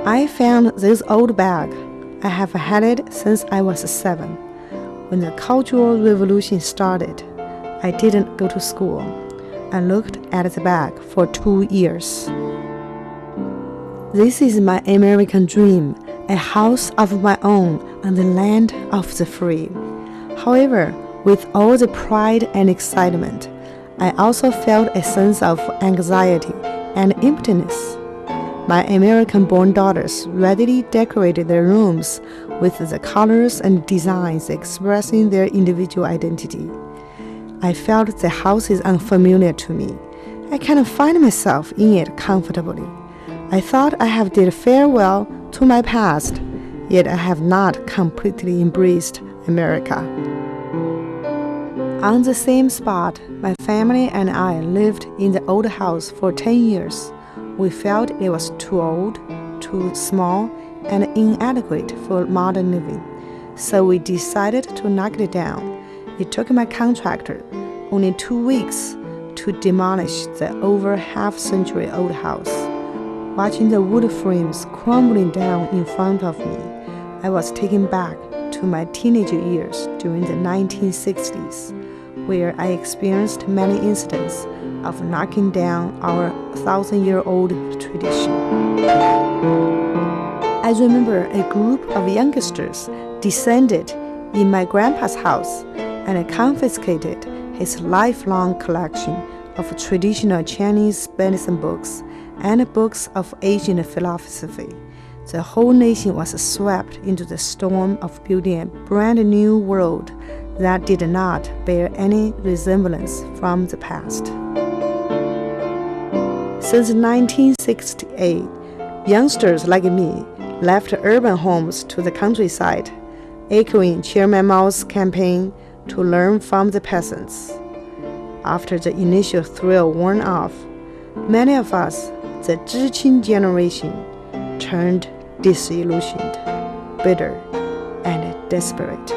I found this old bag. I have had it since I was 7. When the Cultural Revolution started, I didn't go to school. I looked at the bag for 2 years. This is my American dream, a house of my own on the land of the free. However, with all the pride and excitement, I also felt a sense of anxiety and emptiness. My American-born daughters readily decorated their rooms with the colors and designs expressing their individual identity. I felt the house is unfamiliar to me. I cannot find myself in it comfortably. I thought I have did farewell to my past, yet I have not completely embraced America. On the same spot, my family and I lived in the old house for 10 years. We felt it was too old, too small, and inadequate for modern living, so we decided to knock it down. It took my contractor only 2 weeks to demolish the over half-century-old house. Watching the wood frames crumbling down in front of me, I was taken back to my teenage years during the 1960s, where I experienced many incidents of knocking down our 1,000-year-old tradition. I remember a group of youngsters descended in my grandpa's house and confiscated his lifelong collection of traditional Chinese medicine books and books of Asian philosophy. The whole nation was swept into the storm of building a brand new world that did not bear any resemblance from the past. Since 1968, youngsters like me left urban homes to the countryside, echoing Chairman Mao's campaign to learn from the peasants. After the initial thrill worn off, many of us, the Zhiqing generation, turned disillusioned, bitter, and desperate.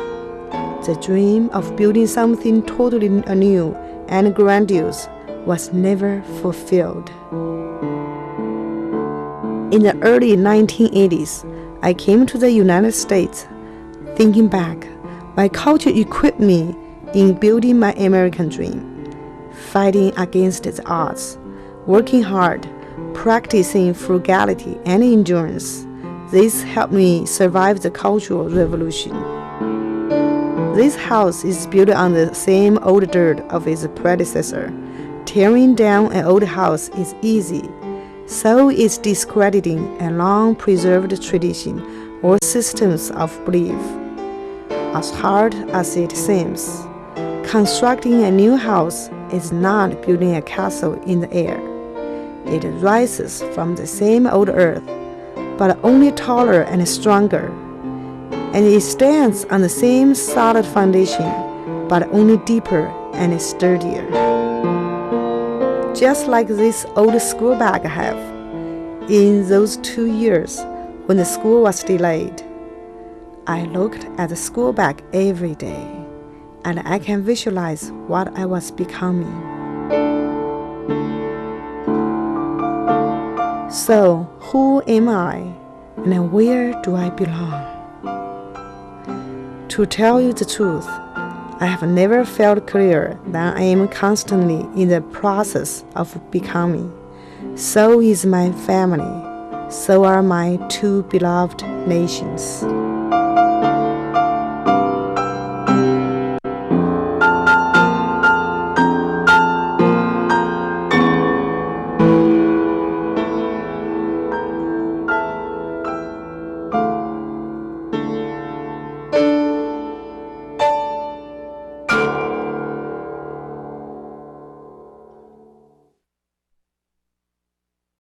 The dream of building something totally anew and grandiose was never fulfilled. In the early 1980s, I came to the United States. Thinking back, my culture equipped me in building my American dream, fighting against the odds, working hard, practicing frugality and endurance. This helped me survive the Cultural Revolution. This house is built on the same old dirt of its predecessor. Tearing down an old house is easy, so is discrediting a long-preserved tradition or systems of belief. As hard as it seems, constructing a new house is not building a castle in the air. It rises from the same old earth, but only taller and stronger. And it stands on the same solid foundation, but only deeper and sturdier. Just like this old school bag I have. In those 2 years, when the school was delayed, I looked at the school bag every day, and I can visualize what I was becoming. So, who am I, and where do I belong? To tell you the truth, I have never felt clearer than I am constantly in the process of becoming. So is my family. So are my 2 beloved nations.